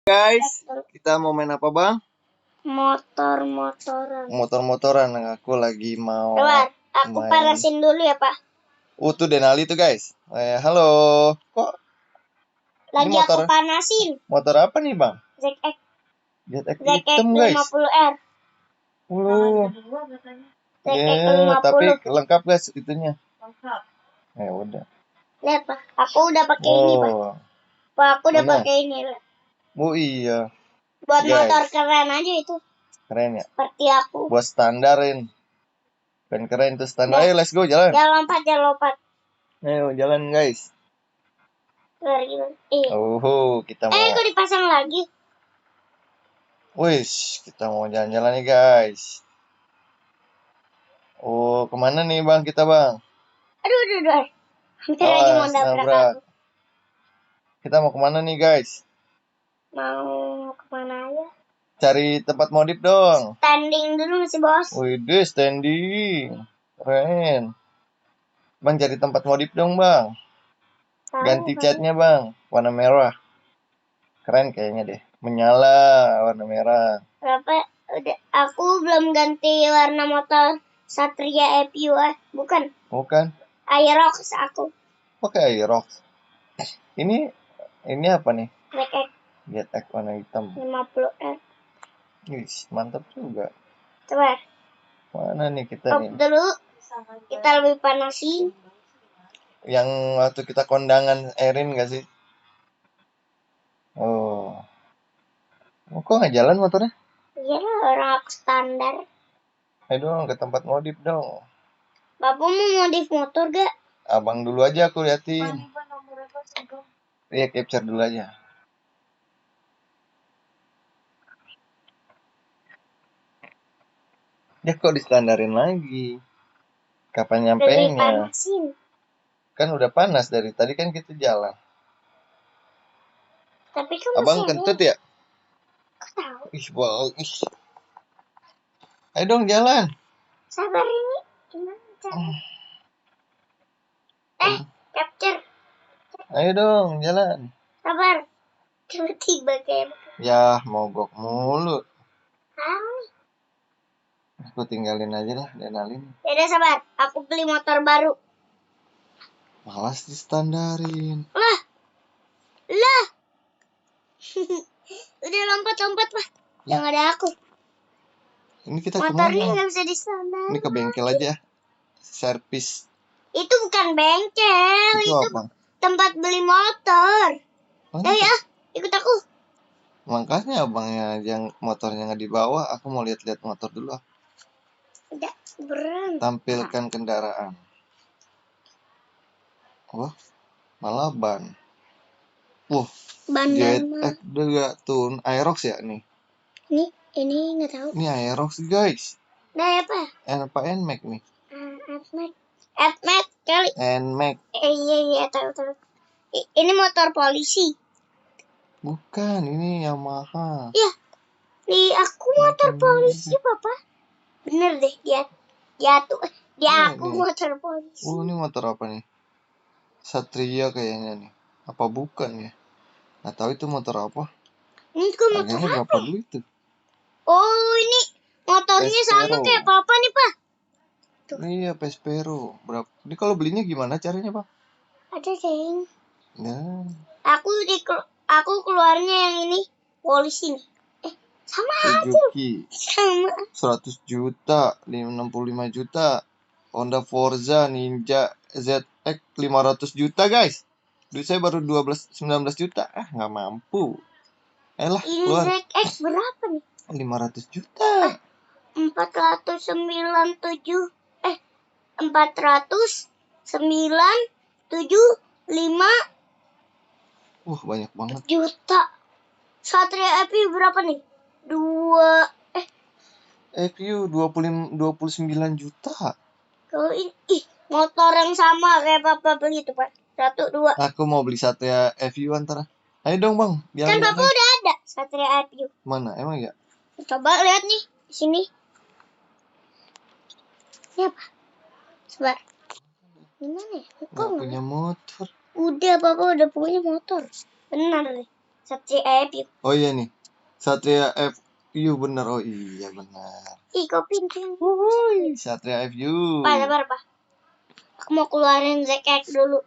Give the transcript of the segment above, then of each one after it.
Guys, kita mau main apa bang? Motor-motoran. Motor-motoran. Aku lagi mau Bentar, aku main. panasin dulu ya pak. Tuh Denali tuh guys. Halo. Kok Lagi ini motor? aku panasin. Motor apa nih bang? ZX ZX hitam 50R. guys. Tapi lengkap guys itunya. Lengkap. Udah. Lihat pak, aku udah pakai ini pak. Pak, aku udah pakai ini. Iya. Buat guys, motor keren aja itu. Keren ya. Seperti aku. Buat standarin. Keren tuh standar. Ayo let's go jalan. Jangan lompat. Ayo jalan guys. Kita mau. Kok dipasang lagi? Kita mau jalan-jalan nih guys. Kemana nih bang kita bang? Aduh. Hampir aja mau nabrak aku. Kita mau kemana nih guys? Mau kemana aja? Cari tempat modif dong. Standing dulu masih bos. Wih, standing. Keren. Bang cari tempat modif dong bang. Ganti catnya bang, warna merah. Keren kayaknya deh. Menyala warna merah. Berapa? Udah, aku belum ganti warna motor Satria FU bukan. Aerox aku. Pakai Aerox. Ini apa nih? ZX warna hitam. 50R. Mantap juga. Coba. Mana nih kita nih? Dulu kita lebih panasin. Yang waktu kita kondangan Erin gak sih? Kok nggak jalan motornya? Iya lah, orang aku standar. Ayo dong ke tempat modif dong. Bapak mau modif motor gak? Abang dulu aja aku liatin. Iya, capture dulu aja. Ya kok distandarin lagi? Kapan nyampenya? Kan udah panas dari tadi kan kita jalan. Tapi kan abang kentut ya? Kok tahu? Bang. Ayo dong jalan. Sabar ini. Gimana caranya? Capture. Ayo dong jalan. Sabar. Tiba-tiba kayak. Ya, mogok mulu. Aku tinggalin aja lah, Denalin. Yaudah sabar, aku beli motor baru. Malas distandarin. Lah. Udah lompat pak. Yang ada aku. Ini kita motornya nggak bisa distandarin. Ini ke bengkel aja. Servis. Itu bukan bengkel, itu apa? Tempat beli motor. Ya, ikut aku. Makanya abangnya yang motornya nggak dibawa, aku mau lihat-lihat motor dulu. Udah, beran. Tampilkan kendaraan. Malah ban. ZX tuh Aerox ya nih. Ini nggak tahu. Ini Aerox guys. Nah apa? Apa NMAX nih? NMAX kali. NMAX. Iya tahu. Ini motor polisi. Bukan, ini Yamaha. Iya. Aku motor polisi, Papa. Bener deh dia tuh. Aku motor polisi. Ini motor apa nih? Satria kayaknya nih. Apa bukan ya? Nggak tahu itu motor apa. Ini tuh motor apa? Berapa dulu itu? Ini motornya sama kayak Papa nih, Pak. Tuh. Iya, Vespero. Berapa? Ini kalau belinya gimana caranya, Pak? Ada, Ceng. Nah. Aku keluarnya yang ini polisi nih. Sama Suzuki. Sama. 100 juta, 65 juta. Honda Forza Ninja ZX 500 juta, guys. Duit saya baru 19 juta. Nggak mampu. Ini ZX berapa nih? 500 juta. 495 banyak banget. Juta. Satria FU berapa nih? FU 29 juta. Kalau ini motor yang sama kayak Papa beli itu, Pak. 1, 2. Aku mau beli Satria FU antara. Ayo dong, Bang. Kan Papa udah ada Satria FU. Mana? Emang ya? Coba lihat nih di sini. Ini apa? Coba. Gimana ya? Nggak punya motor. Udah, Papa udah punya motor. Benar deh. Satria FU. Oh iya nih. Satria FU bener. Oh iya benar. Ih, kok pintu. Satria FU. Pak. Aku mau keluarin ZX dulu.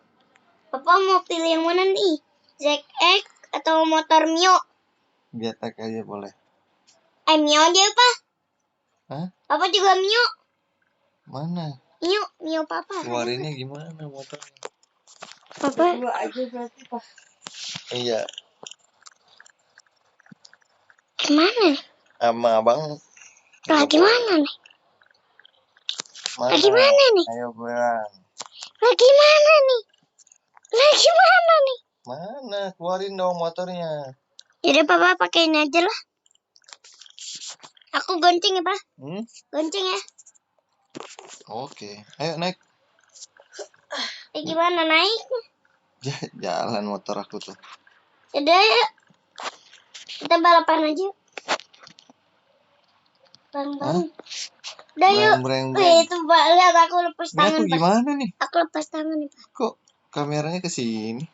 Papa mau pilih yang mana nih? ZX atau motor Mio? Getek aja boleh. Mio aja, Pak. Hah? Papa juga Mio. Mana? Mio Papa. Keluarinnya gimana motornya? Papa. Dua aja berarti, Pak. Iya. Gimana nih? Sama abang. Lagi mana nih? Mana? Lagi mana nih? Ayo bang. Lagi mana nih? Lagi mana nih? Mana? Keluarin dong motornya. Jadi Papa pakai ini aja lah. Aku gonceng ya, Pak. Gonceng ya. Oke. Ayo naik. Gimana naiknya? Jalan motor aku tuh. Udah yuk. Kita balapan aja. Bang. Udah yuk. Itu Pak, lihat aku lepas tangan. Ini aku gimana nih? Aku lepas tangan nih, Pak. Kok kameranya ke sini?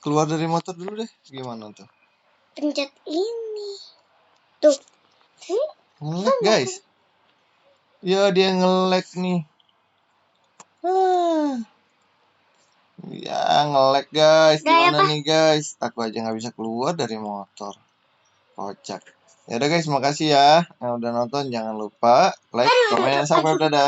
Keluar dari motor dulu deh. Gimana tuh? Pencet ini. Tuh. Nge-lag guys. Ya dia nge-lag nih. Ya nge-lag guys. Gimana nih guys? Aku aja nggak bisa keluar dari motor. Kocak. Ya udah guys, makasih ya yang udah nonton. Jangan lupa like, komen, subscribe, dadah.